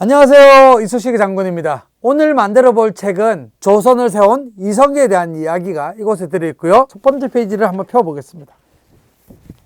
안녕하세요, 이쑤시개 장군입니다. 오늘 만들어 볼 책은 조선을 세운 이성계에 대한 이야기가 이곳에 들어있고요. 첫 번째 페이지를 한번 펴보겠습니다.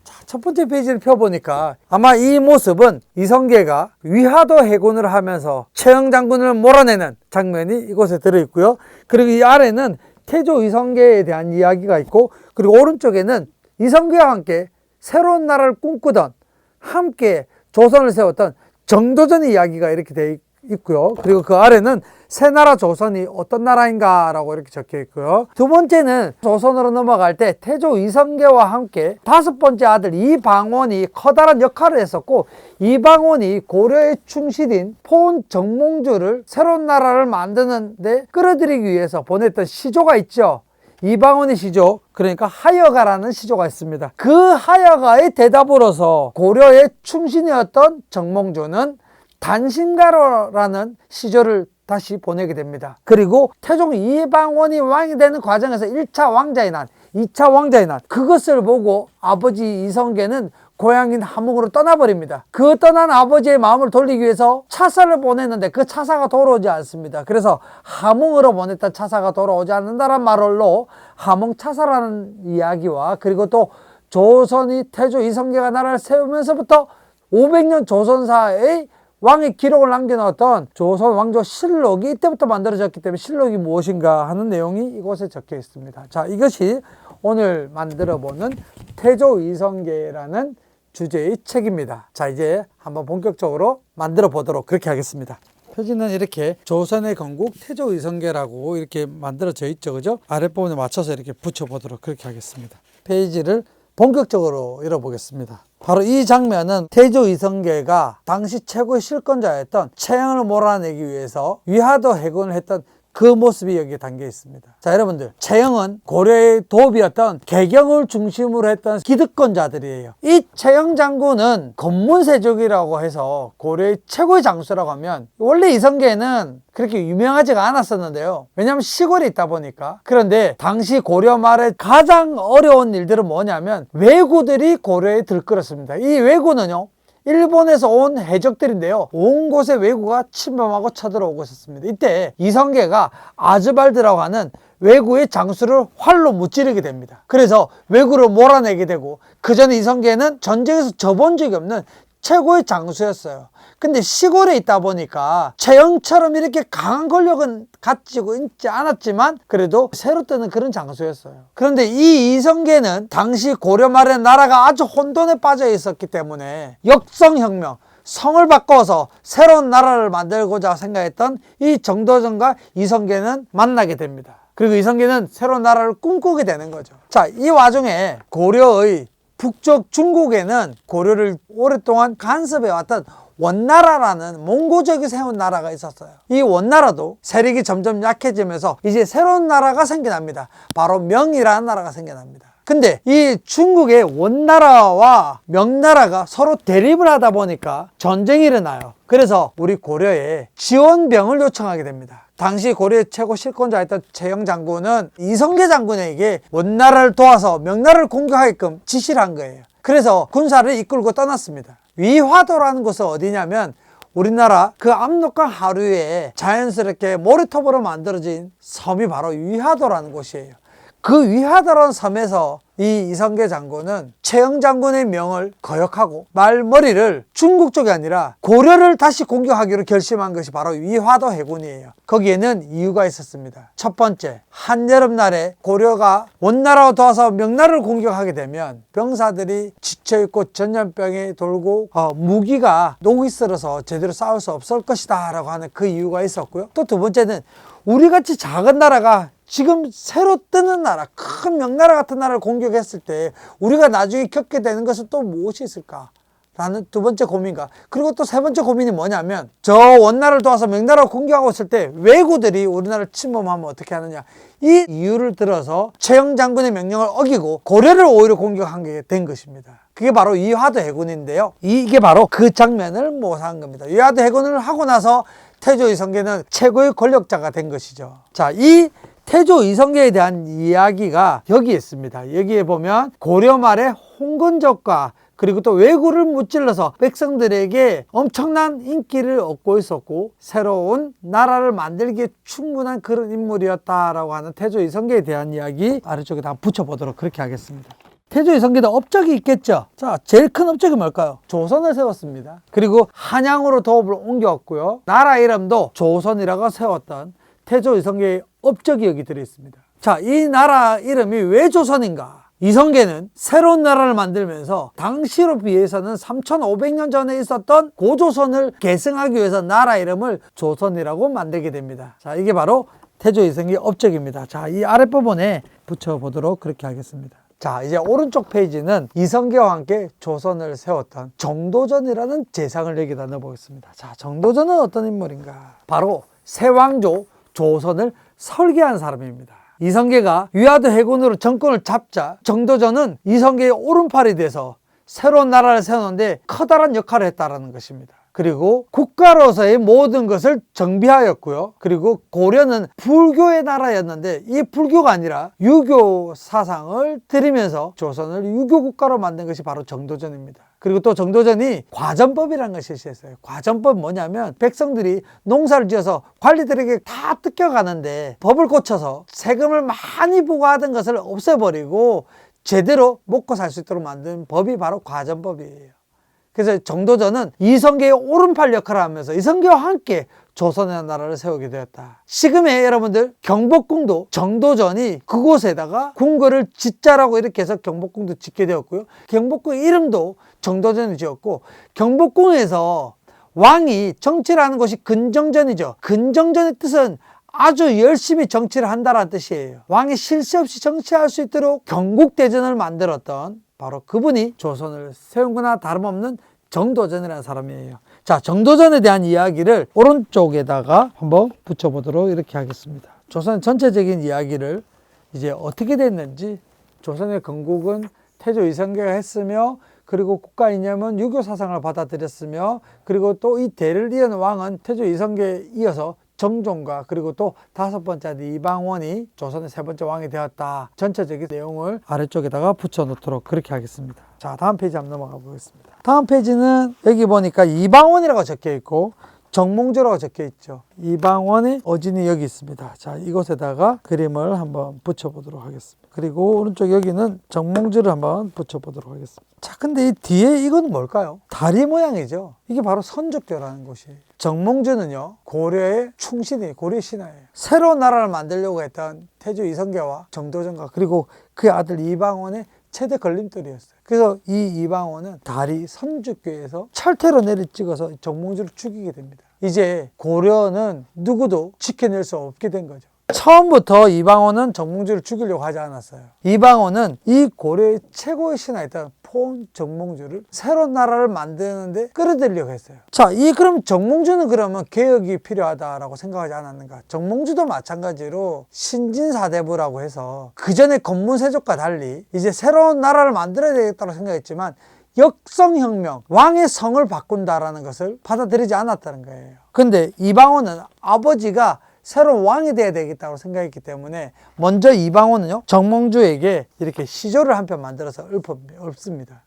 자, 첫 번째 페이지를 펴보니까 아마 이 모습은 이성계가 위화도 해군을 하면서 최영 장군을 몰아내는 장면이 이곳에 들어있고요. 그리고 이 아래는 태조 이성계에 대한 이야기가 있고, 그리고 오른쪽에는 이성계와 함께 새로운 나라를 꿈꾸던, 함께 조선을 세웠던 정도전의 이야기가 이렇게 되어 있고요. 그리고 그 아래는 새나라 조선이 어떤 나라인가 라고 이렇게 적혀 있고요. 두 번째는 조선으로 넘어갈 때 태조 이성계와 함께 다섯 번째 아들 이방원이 커다란 역할을 했었고, 이방원이 고려의 충실인 포원 정몽주를 새로운 나라를 만드는 데 끌어들이기 위해서 보냈던 시조가 있죠. 이방원의 시조, 그러니까 하여가라는 시조가 있습니다. 그 하여가의 대답으로서 고려의 충신이었던 정몽주는 단신가로라는 시조를 다시 보내게 됩니다. 그리고 태종 이방원이 왕이 되는 과정에서 1차 왕자의 난, 2차 왕자의 난, 그것을 보고 아버지 이성계는 고향인 함흥으로 떠나버립니다. 그 떠난 아버지의 마음을 돌리기 위해서 차사를 보냈는데 그 차사가 돌아오지 않습니다. 그래서 함흥으로 보냈던 차사가 돌아오지 않는다는 말로 함흥차사라는 이야기와, 그리고 또 조선이 태조 이성계가 나라를 세우면서부터 500년 조선사의 왕의 기록을 남겨놓았던 조선 왕조 실록이 이때부터 만들어졌기 때문에 실록이 무엇인가 하는 내용이 이곳에 적혀 있습니다. 자, 이것이 오늘 만들어보는 태조 이성계라는 주제의 책입니다. 자, 이제 한번 본격적으로 만들어 보도록 그렇게 하겠습니다. 표지는 이렇게 조선의 건국 태조 이성계라고 이렇게 만들어져 있죠, 그죠? 아랫부분에 맞춰서 이렇게 붙여보도록 그렇게 하겠습니다. 페이지를 본격적으로 열어보겠습니다. 바로 이 장면은 태조 이성계가 당시 최고의 실권자였던 최영을 몰아내기 위해서 위화도 해군을 했던 그 모습이 여기에 담겨 있습니다. 자, 여러분들, 최영은 고려의 도읍이었던 개경을 중심으로 했던 기득권자들이에요. 이 최영 장군은 건문세족이라고 해서 고려의 최고의 장수라고 하면, 원래 이성계는 그렇게 유명하지가 않았었는데요. 왜냐하면 시골에 있다 보니까. 그런데 당시 고려 말에 가장 어려운 일들은 뭐냐면 왜구들이 고려에 들끓었습니다. 이 왜구는요, 일본에서 온 해적들인데요, 온 곳에 왜구가 침범하고 쳐들어오고 있었습니다. 이때 이성계가 아즈발드라고 하는 왜구의 장수를 활로 무찌르게 됩니다. 그래서 왜구를 몰아내게 되고, 그 전에 이성계는 전쟁에서 져본 적이 없는 최고의 장수였어요. 근데 시골에 있다 보니까 최영처럼 이렇게 강한 권력은 가지고 있지 않았지만 그래도 새로 뜨는 그런 장수였어요. 그런데 이 이성계는 당시 고려 말의 나라가 아주 혼돈에 빠져 있었기 때문에 역성혁명, 성을 바꿔서 새로운 나라를 만들고자 생각했던 이 정도전과 이성계는 만나게 됩니다. 그리고 이성계는 새로운 나라를 꿈꾸게 되는 거죠. 자, 이 와중에 고려의 북쪽 중국에는 고려를 오랫동안 간섭해왔던 원나라라는 몽고족이 세운 나라가 있었어요. 이 원나라도 세력이 점점 약해지면서 이제 새로운 나라가 생겨납니다. 바로 명이라는 나라가 생겨납니다. 근데 이 중국의 원나라와 명나라가 서로 대립을 하다 보니까 전쟁이 일어나요. 그래서 우리 고려에 지원병을 요청하게 됩니다. 당시 고려의 최고 실권자였던 최영 장군은 이성계 장군에게 원나라를 도와서 명나라를 공격하게끔 지시를 한 거예요. 그래서 군사를 이끌고 떠났습니다. 위화도라는 곳은 어디냐면 우리나라 그 압록강 하류에 자연스럽게 모래톱으로 만들어진 섬이 바로 위화도라는 곳이에요. 그 위화도라는 섬에서 이 이성계 장군은 최영 장군의 명을 거역하고 말머리를 중국 쪽이 아니라 고려를 다시 공격하기로 결심한 것이 바로 위화도 해군이에요. 거기에는 이유가 있었습니다. 첫 번째, 한여름날에 고려가 원나라を도와서 명나라를 공격하게 되면 병사들이 지쳐있고 전염병에 돌고 무기가 녹이 슬어서 제대로 싸울 수 없을 것이다 라고 하는 그 이유가 있었고요. 또 두 번째는 우리같이 작은 나라가 지금 새로 뜨는 나라, 큰 명나라 같은 나라를 공격했을 때 우리가 나중에 겪게 되는 것은 또 무엇이 있을까? 라는 두 번째 고민과, 그리고 또 세 번째 고민이 뭐냐면 저 원나라를 도와서 명나라를 공격하고 있을 때 왜구들이 우리나라를 침범하면 어떻게 하느냐, 이 이유를 들어서 최영 장군의 명령을 어기고 고려를 오히려 공격한 게 된 것입니다. 그게 바로 위화도 해군인데요, 이게 바로 그 장면을 모사한 겁니다. 위화도 해군을 하고 나서 태조 이성계는 최고의 권력자가 된 것이죠. 자, 이 태조 이성계에 대한 이야기가 여기에 있습니다. 여기에 보면 고려 말에 홍건적과 그리고 또 왜구를 무찔러서 백성들에게 엄청난 인기를 얻고 있었고 새로운 나라를 만들기에 충분한 그런 인물이었다라고 하는 태조 이성계에 대한 이야기 아래쪽에다 붙여보도록 그렇게 하겠습니다. 태조 이성계도 업적이 있겠죠. 자, 제일 큰 업적이 뭘까요? 조선을 세웠습니다. 그리고 한양으로 도읍을 옮겼고요. 나라 이름도 조선이라고 세웠던 태조 이성계의 업적이 여기 들어있습니다. 자, 이 나라 이름이 왜 조선인가? 이성계는 새로운 나라를 만들면서 당시로 비해서는 3500년 전에 있었던 고조선을 계승하기 위해서 나라 이름을 조선이라고 만들게 됩니다. 자, 이게 바로 태조 이성계의 업적입니다. 자, 이 아랫부분에 붙여보도록 그렇게 하겠습니다. 자, 이제 오른쪽 페이지는 이성계와 함께 조선을 세웠던 정도전이라는 재상을 여기다 넣어보겠습니다. 자, 정도전은 어떤 인물인가? 바로 세왕조 조선을 설계한 사람입니다. 이성계가 위화도 해군으로 정권을 잡자 정도전은 이성계의 오른팔이 돼서 새로운 나라를 세우는데 커다란 역할을 했다는 것입니다. 그리고 국가로서의 모든 것을 정비하였고요. 그리고 고려는 불교의 나라였는데 이 불교가 아니라 유교 사상을 들이면서 조선을 유교 국가로 만든 것이 바로 정도전입니다. 그리고 또 정도전이 과전법이라는 것을 실시했어요. 과전법 뭐냐면 백성들이 농사를 지어서 관리들에게 다 뜯겨가는데 법을 고쳐서 세금을 많이 부과하던 것을 없애버리고 제대로 먹고 살 수 있도록 만든 법이 바로 과전법이에요. 그래서 정도전은 이성계의 오른팔 역할을 하면서 이성계와 함께 조선의 나라를 세우게 되었다. 지금의 여러분들 경복궁도 정도전이 그곳에다가 궁궐을 짓자라고 이렇게 해서 경복궁도 짓게 되었고요. 경복궁 이름도 정도전이 지었고 경복궁에서 왕이 정치를 하는 곳이 근정전이죠. 근정전의 뜻은 아주 열심히 정치를 한다는 뜻이에요. 왕이 실수 없이 정치할 수 있도록 경국대전을 만들었던 바로 그분이 조선을 세운 거나 다름없는 정도전이라는 사람이에요. 자, 정도전에 대한 이야기를 오른쪽에다가 한번 붙여보도록 이렇게 하겠습니다. 조선 전체적인 이야기를 이제 어떻게 됐는지, 조선의 건국은 태조 이성계가 했으며, 그리고 국가 이념은 유교 사상을 받아들였으며, 그리고 또 이 대를 이은 왕은 태조 이성계에 이어서 정종과 그리고 또 5번째 이방원이 조선의 3번째 왕이 되었다. 전체적인 내용을 아래쪽에다가 붙여 놓도록 그렇게 하겠습니다. 자, 다음 페이지 한번 넘어가 보겠습니다. 다음 페이지는 여기 보니까 이방원이라고 적혀 있고 정몽주라고 적혀 있죠. 이방원의 어진이 여기 있습니다. 자, 이곳에다가 그림을 한번 붙여 보도록 하겠습니다. 그리고 오른쪽 여기는 정몽주를 한번 붙여 보도록 하겠습니다. 자, 근데 이 뒤에 이건 뭘까요? 다리 모양이죠. 이게 바로 선족교라는 곳이에요. 정몽주는요, 고려의 충신이에요. 고려 신하예요. 새로운 나라를 만들려고 했던 태조 이성계와 정도전과 그리고 그의 아들 이방원의 최대 걸림돌이었어요. 그래서 이 이방원은 다리 선족교에서 철퇴로 내리찍어서 정몽주를 죽이게 됩니다. 이제 고려는 누구도 지켜낼 수 없게 된 거죠. 처음부터 이방원은 정몽주를 죽이려고 하지 않았어요. 이방원은 이 고려의 최고의 신하였던 포원 정몽주를 새로운 나라를 만드는데 끌어들이려고 했어요. 자, 그럼 정몽주는 그러면 개혁이 필요하다라고 생각하지 않았는가? 정몽주도 마찬가지로 신진사대부라고 해서 그전의 건문세족과 달리 이제 새로운 나라를 만들어야 되겠다고 생각했지만 역성혁명, 왕의 성을 바꾼다라는 것을 받아들이지 않았다는 거예요. 근데 이방원은 아버지가 새로운 왕이 돼야 되겠다고 생각했기 때문에 먼저 이방원은요, 정몽주에게 이렇게 시조를 한 편 만들어서 읊습니다.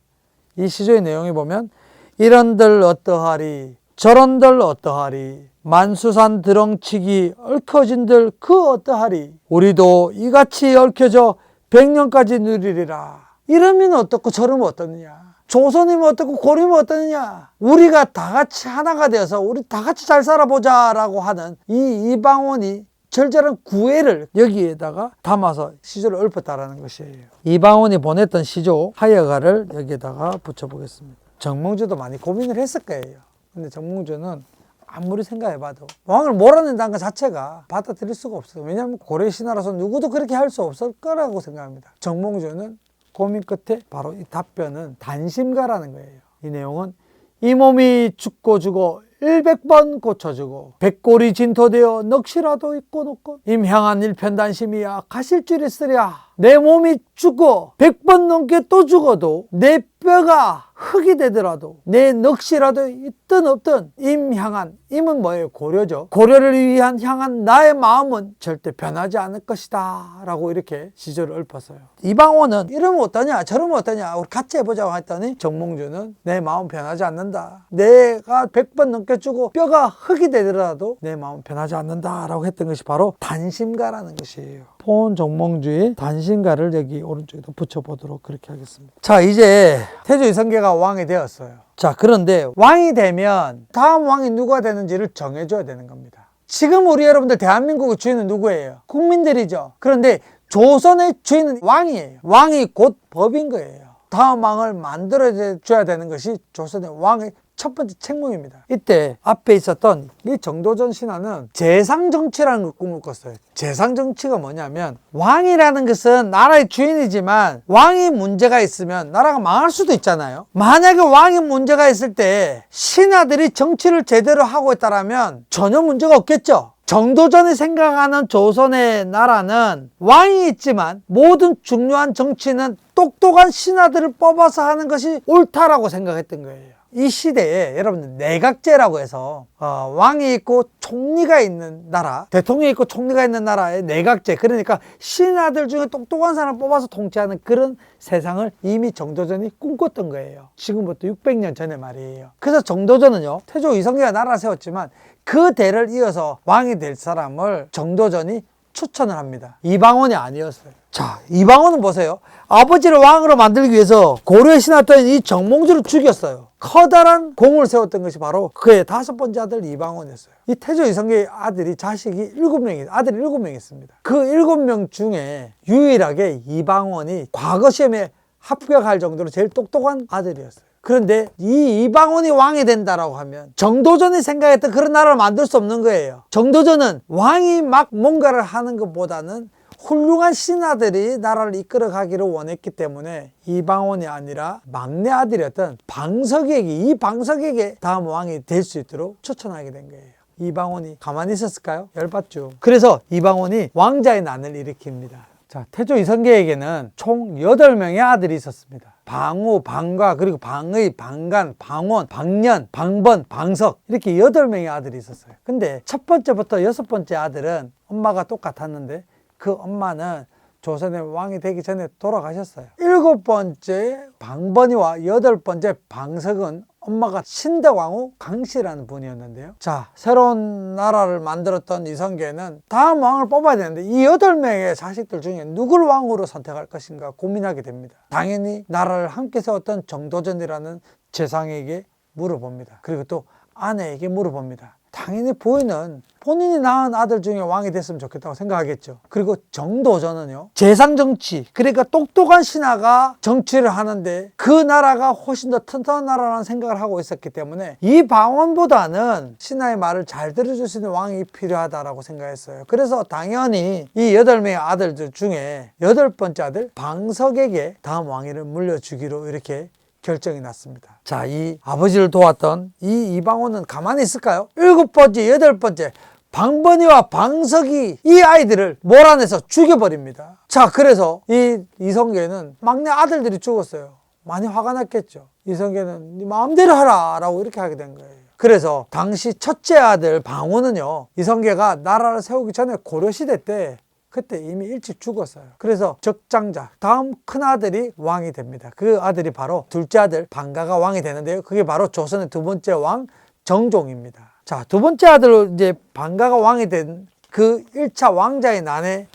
이 시조의 내용이 보면 이런들 어떠하리 저런들 어떠하리 만수산 드렁치기 얽혀진들 그 어떠하리 우리도 이같이 얽혀져 100년까지 누리리라. 이러면 어떻고 저러면 어떠느냐, 조선이면 어떻고 고려면 어떠느냐, 우리가 다 같이 하나가 되어서 우리 다 같이 잘 살아보자 라고 하는 이 이방원이 절절한 구애를 여기에다가 담아서 시조를 읊었다라는 것이에요. 이방원이 보냈던 시조 하여가를 여기에다가 붙여보겠습니다. 정몽주도 많이 고민을 했을 거예요. 근데 정몽주는 아무리 생각해봐도 왕을 몰아낸다는 것 자체가 받아들일 수가 없어요. 왜냐하면 고려 신하로서 누구도 그렇게 할 수 없을 거라고 생각합니다. 정몽주는 고민 끝에 바로 이 답변은 단심가라는 거예요. 이 내용은 이 몸이 죽고 죽어 100번 고쳐주고 백골이 진토되어 넋이라도 있고 놓고 임향한 일편단심이야 가실 줄 있으랴. 내 몸이 죽고 100번 넘게 또 죽어도 내 뼈가 흙이 되더라도 내 넋이라도 있든 없든 임은 뭐예요? 고려죠. 고려를 위한 향한 나의 마음은 절대 변하지 않을 것이다 라고 이렇게 시조를 읊었어요. 이방원은 이러면 어떠냐 저러면 어떠냐 우리 같이 해보자고 했더니 정몽주는 내 마음 변하지 않는다. 내가 100번 넘겨주고 뼈가 흙이 되더라도 내 마음 변하지 않는다 라고 했던 것이 바로 단심가라는 것이에요. 폰 정몽주의 단심가를 여기 오른쪽에다 붙여보도록 그렇게 하겠습니다. 자, 이제 태조 이성계가 왕이 되었어요. 자, 그런데 왕이 되면 다음 왕이 누가 되는지를 정해줘야 되는 겁니다. 지금 우리 여러분들 대한민국의 주인은 누구예요? 국민들이죠. 그런데 조선의 주인은 왕이에요. 왕이 곧 법인 거예요. 다음 왕을 만들어줘야 되는 것이 조선의 왕의 첫 번째 책무입니다. 이때 앞에 있었던 이 정도전 신하는 재상정치라는 걸 꿈을 꿨어요. 재상정치가 뭐냐면 왕이라는 것은 나라의 주인이지만 왕이 문제가 있으면 나라가 망할 수도 있잖아요. 만약에 왕이 문제가 있을 때 신하들이 정치를 제대로 하고 있다면 전혀 문제가 없겠죠. 정도전이 생각하는 조선의 나라는 왕이 있지만 모든 중요한 정치는 똑똑한 신하들을 뽑아서 하는 것이 옳다라고 생각했던 거예요. 이 시대에 여러분들 내각제라고 해서 왕이 있고 총리가 있는 나라, 대통령이 있고 총리가 있는 나라의 내각제, 그러니까 신하들 중에 똑똑한 사람을 뽑아서 통치하는 그런 세상을 이미 정도전이 꿈꿨던 거예요. 지금부터 600년 전의 말이에요. 그래서 정도전은요, 태조 이성계가 나라를 세웠지만 그 대를 이어서 왕이 될 사람을 정도전이 추천을 합니다. 이방원이 아니었어요. 자, 이방원은 보세요. 아버지를 왕으로 만들기 위해서 고려의 신하였던 이 정몽주를 죽였어요. 커다란 공을 세웠던 것이 바로 그의 5번째 아들 이방원이었어요. 이 태조 이성계의 아들이 자식이 7명이, 아들이 7명 있습니다. 그 7명 중에 유일하게 이방원이 과거 시험에 합격할 정도로 제일 똑똑한 아들이었어요. 그런데 이 이방원이 왕이 된다라고 하면 정도전이 생각했던 그런 나라를 만들 수 없는 거예요. 정도전은 왕이 막 뭔가를 하는 것보다는 훌륭한 신하들이 나라를 이끌어 가기를 원했기 때문에 이방원이 아니라 막내 아들이었던 방석에게, 이 방석에게 다음 왕이 될 수 있도록 추천하게 된 거예요. 이방원이 가만히 있었을까요? 열받죠. 그래서 이방원이 왕자의 난을 일으킵니다. 자, 태조 이성계에게는 총 8명의 아들이 있었습니다. 방우, 방과, 그리고 방의, 방간, 방원, 방년, 방번, 방석, 이렇게 8명의 아들이 있었어요. 근데 첫 번째부터 6번째 아들은 엄마가 똑같았는데 그 엄마는 조선의 왕이 되기 전에 돌아가셨어요. 7번째 방번이와 8번째 방석은 엄마가 신대왕후 강씨라는 분이었는데요. 자, 새로운 나라를 만들었던 이성계는 다음 왕을 뽑아야 되는데 이 8명의 자식들 중에 누굴 왕으로 선택할 것인가 고민하게 됩니다. 당연히 나라를 함께 세웠던 정도전이라는 재상에게 물어봅니다. 그리고 또 아내에게 물어봅니다. 당연히 부인은 본인이 낳은 아들 중에 왕이 됐으면 좋겠다고 생각하겠죠. 그리고 정도전은요, 재상정치, 그러니까 똑똑한 신하가 정치를 하는데 그 나라가 훨씬 더 튼튼한 나라라는 생각을 하고 있었기 때문에 이 방원보다는 신하의 말을 잘 들어줄 수 있는 왕이 필요하다라고 생각했어요. 그래서 당연히 이 8명의 아들들 중에 8번째 아들 방석에게 다음 왕위를 물려주기로 이렇게 결정이 났습니다. 자, 이 아버지를 도왔던 이 이방원은 가만히 있을까요? 7번째, 8번째 방번이와 방석이 이 아이들을 몰아내서 죽여버립니다. 자, 그래서 이 이성계는 막내 아들들이 죽었어요. 많이 화가 났겠죠. 이성계는 네 마음대로 하라 라고 이렇게 하게 된 거예요. 그래서 당시 첫째 아들 방우는요, 이성계가 나라를 세우기 전에 고려시대 때 그때 이미 일찍 죽었어요. 그래서 적장자, 다음 큰아들이 왕이 됩니다. 그 아들이 바로 둘째 아들 방가가 왕이 되는데요. 그게 바로 조선의 2번째 왕 정종입니다. 자, 2번째 아들로 이제 방가가 왕이 된 그 1차 왕자의 난의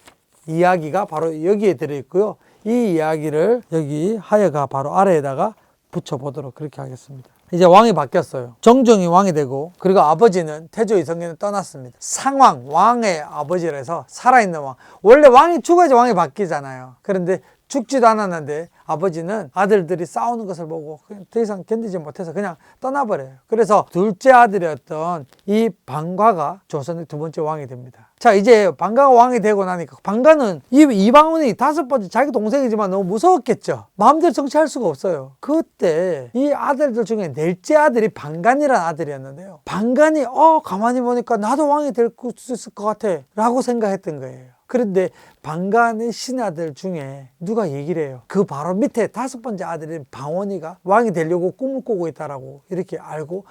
이야기가 바로 여기에 들어있고요. 이 이야기를 여기 하여가 바로 아래에다가 붙여보도록 그렇게 하겠습니다. 이제 왕이 바뀌었어요. 정종이 왕이 되고, 그리고 아버지는 태조 이성계는 떠났습니다. 상왕, 왕의 아버지라 해서 살아있는 왕. 원래 왕이 죽어야지 왕이 바뀌잖아요. 그런데 죽지도 않았는데 아버지는 아들들이 싸우는 것을 보고 그냥 더 이상 견디지 못해서 그냥 떠나버려요. 그래서 둘째 아들이었던 이 방과가 조선의 2번째 왕이 됩니다. 자, 이제 방과가 왕이 되고 나니까 방과는 이방원이 5번째 자기 동생이지만 너무 무서웠겠죠. 마음대로 정치할 수가 없어요. 그때 이 아들들 중에 넷째 아들이 방간이라는 아들이었는데요. 방간이 가만히 보니까 나도 왕이 될 수 있을 것 같아 라고 생각했던 거예요. 그런데 방간의 신하들 중에 누가 얘기를 해요. 그 바로 밑에 5번째 아들인 방원이가 왕이 되려고 꿈을 꾸고 있다라고 이렇게 알고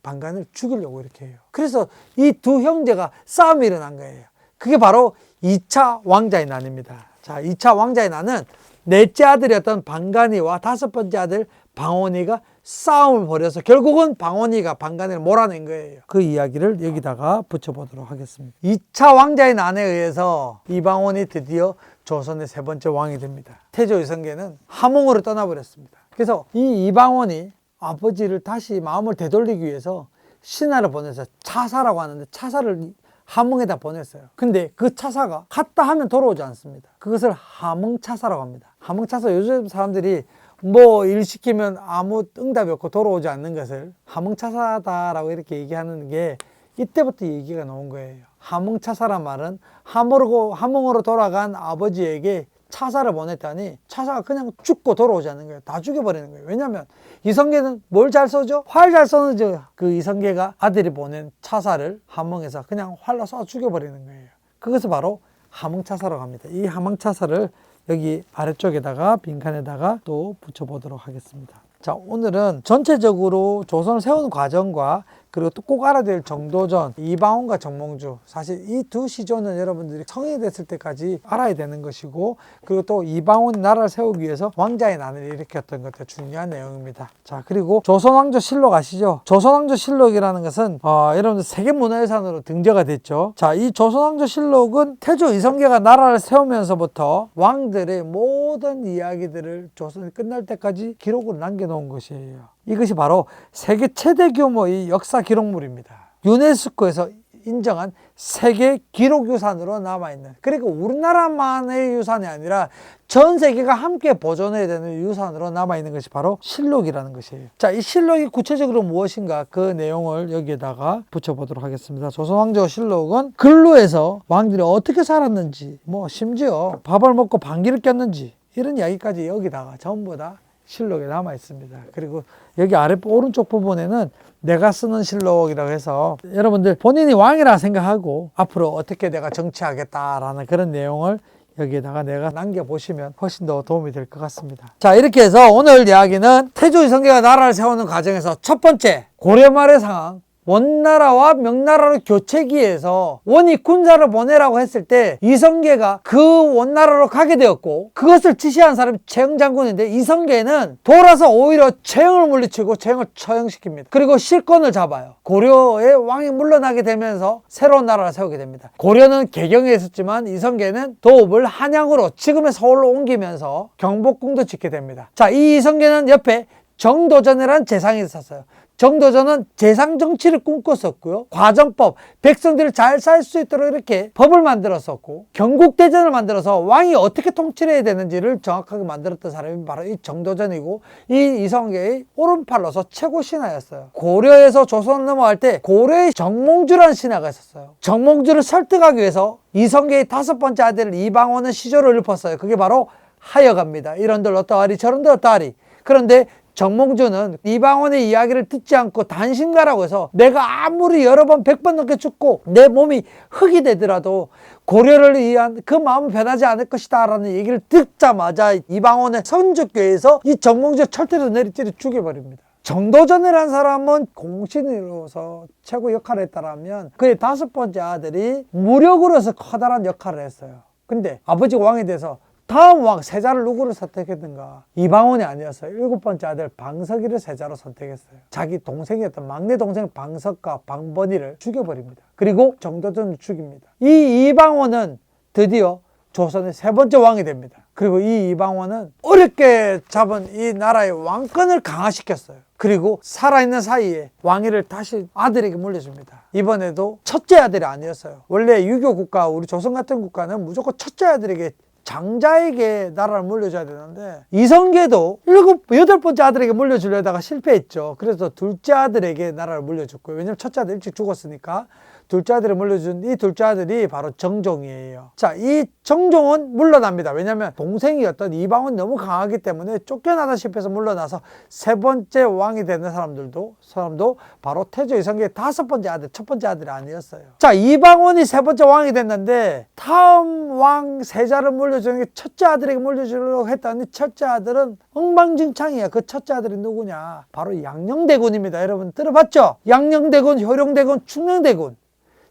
방간을 죽이려고 이렇게 해요. 그래서 이 두 형제가 싸움이 일어난 거예요. 그게 바로 2차 왕자의 난입니다. 자, 2차 왕자의 난은 넷째 아들이었던 방간이와 5번째 아들 방원이가 싸움을 벌여서 결국은 방원이가 방간이를 몰아낸 거예요. 그 이야기를 여기다가 붙여보도록 하겠습니다. 2차 왕자의 난에 의해서 이방원이 드디어 조선의 3번째 왕이 됩니다. 태조 이성계는 함흥으로 떠나버렸습니다. 그래서 이 이방원이 아버지를 다시 마음을 되돌리기 위해서 신하를 보내서 차사라고 하는데 차사를 함흥에다 보냈어요. 근데 그 차사가 갔다 하면 돌아오지 않습니다. 그것을 함흥차사라고 합니다. 함흥차사, 요즘 사람들이 뭐 일 시키면 아무 응답이 없고 돌아오지 않는 것을 함흥차사다라고 이렇게 얘기하는 게 이때부터 얘기가 나온 거예요. 함흥차사란 말은 함흥으로 돌아간 아버지에게 차사를 보냈더니 차사가 그냥 죽고 돌아오지 않는 거예요. 다 죽여버리는 거예요. 왜냐하면 이성계는 뭘 잘 쏘죠? 활 잘 쏘는 그 이성계가 아들이 보낸 차사를 함흥에서 그냥 활로 쏴 죽여버리는 거예요. 그것을 바로 함흥차사라고 합니다. 이 함흥차사를 여기 아래쪽에다가 빈칸에다가 또 붙여보도록 하겠습니다. 자, 오늘은 전체적으로 조선을 세우는 과정과 그리고 또 꼭 알아야 될 정도전, 이방원과 정몽주, 사실 이 두 시조는 여러분들이 성인이 됐을 때까지 알아야 되는 것이고, 그리고 또 이방원이 나라를 세우기 위해서 왕자의 난을 일으켰던 것도 중요한 내용입니다. 자, 그리고 조선왕조실록 아시죠? 조선왕조실록이라는 것은 여러분들 세계문화유산으로 등재가 됐죠. 자, 이 조선왕조실록은 태조 이성계가 나라를 세우면서부터 왕들의 모든 이야기들을 조선이 끝날 때까지 기록으로 남겨놓은 것이에요. 이것이 바로 세계 최대 규모의 역사 기록물입니다. 유네스코에서 인정한 세계 기록유산으로 남아있는, 그러니까 우리나라만의 유산이 아니라 전 세계가 함께 보존해야 되는 유산으로 남아있는 것이 바로 실록이라는 것이에요. 자, 이 실록이 구체적으로 무엇인가 그 내용을 여기에다가 붙여보도록 하겠습니다. 조선왕조실록은 근로에서 왕들이 어떻게 살았는지, 심지어 밥을 먹고 방귀를 꼈는지 이런 이야기까지 여기다가 전부 다 실록에 남아 있습니다. 그리고 여기 아래 오른쪽 부분에는 내가 쓰는 실록이라고 해서 여러분들 본인이 왕이라 생각하고 앞으로 어떻게 내가 정치하겠다라는 그런 내용을 여기에다가 내가 남겨보시면 훨씬 더 도움이 될 것 같습니다. 자, 이렇게 해서 오늘 이야기는 태조 이성계가 나라를 세우는 과정에서 첫 번째, 고려 말의 상황, 원나라와 명나라로 교체기에서 원이 군사를 보내라고 했을 때 이성계가 그 원나라로 가게 되었고, 그것을 지시한 사람이 최영 장군인데 이성계는 돌아서 오히려 최영을 물리치고 최영을 처형시킵니다. 그리고 실권을 잡아요. 고려의 왕이 물러나게 되면서 새로운 나라를 세우게 됩니다. 고려는 개경에 있었지만 이성계는 도읍을 한양으로, 지금의 서울로 옮기면서 경복궁도 짓게 됩니다. 자, 이 이성계는 옆에 정도전이라는 재상이 있었어요. 정도전은 재상 정치를 꿈꿨었고요. 과정법, 백성들을 잘 살 수 있도록 이렇게 법을 만들었었고, 경국대전을 만들어서 왕이 어떻게 통치를 해야 되는지를 정확하게 만들었던 사람이 바로 이 정도전이고, 이 이성계의 오른팔로서 최고 신하였어요. 고려에서 조선을 넘어갈 때 고려의 정몽주라는 신하가 있었어요. 정몽주를 설득하기 위해서 이성계의 5번째 아들 이방원은 시조를 읊었어요. 그게 바로 하여갑니다. 이런들 어떠하리 저런들 어떠하리. 그런데 정몽주는 이방원의 이야기를 듣지 않고 단신가라고 해서 내가 아무리 여러 번 100번 넘게 죽고 내 몸이 흙이 되더라도 고려를 위한 그 마음은 변하지 않을 것이다 라는 얘기를 듣자마자 이방원의 선조교에서 이 정몽주를 철퇴로 내리찌르 죽여버립니다. 정도전이라는 사람은 공신으로서 최고 역할을 했다라면 그의 5번째 아들이 무력으로서 커다란 역할을 했어요. 근데 아버지가 왕이 돼서 다음 왕 세자를 누구를 선택했는가? 이방원이 아니었어요. 7번째 아들 방석이를 세자로 선택했어요. 자기 동생이었던 막내 동생 방석과 방번이를 죽여버립니다. 그리고 정도전을 죽입니다. 이 이방원은 드디어 조선의 3번째 왕이 됩니다. 그리고 이 이방원은 어렵게 잡은 이 나라의 왕권을 강화시켰어요. 그리고 살아있는 사이에 왕위를 다시 아들에게 물려줍니다. 이번에도 첫째 아들이 아니었어요. 원래 유교 국가, 우리 조선 같은 국가는 무조건 첫째 아들에게 장자에게 나라를 물려줘야 되는데 이성계도 8번째 아들에게 물려주려다가 실패했죠. 그래서 둘째 아들에게 나라를 물려줬고요. 왜냐면 첫째 아들 일찍 죽었으니까 둘째 아들을 물려준 이 둘째 아들이 바로 정종이에요. 자, 이 정종은 물러납니다. 왜냐하면 동생이었던 이방원이 너무 강하기 때문에 쫓겨나다시피 해서 물러나서 세 번째 왕이 되는 사람도 바로 태조 이성계의 5번째 아들, 첫 번째 아들이 아니었어요. 자, 이방원이 세 번째 왕이 됐는데 다음 왕 세자를 물려주는 게 첫째 아들에게 물려주려고 했더니 첫째 아들은 엉망진창이야. 그 첫째 아들이 누구냐? 바로 양녕대군입니다. 여러분 들어봤죠? 양녕대군, 효령대군, 충녕대군.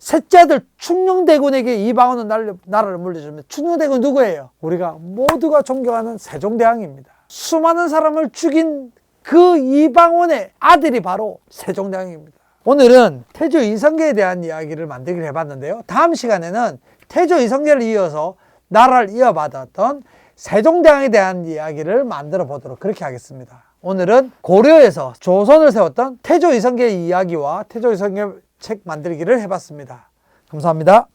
셋째 아들 충녕대군에게 이방원은 나라를 물려주면 충녕대군 누구예요? 우리가 모두가 존경하는 세종대왕입니다. 수많은 사람을 죽인 그 이방원의 아들이 바로 세종대왕입니다. 오늘은 태조 이성계에 대한 이야기를 만들기로 해봤는데요. 다음 시간에는 태조 이성계를 이어서 나라를 이어받았던 세종대왕에 대한 이야기를 만들어 보도록 그렇게 하겠습니다. 오늘은 고려에서 조선을 세웠던 태조 이성계의 이야기와 태조 이성계 책 만들기를 해봤습니다. 감사합니다.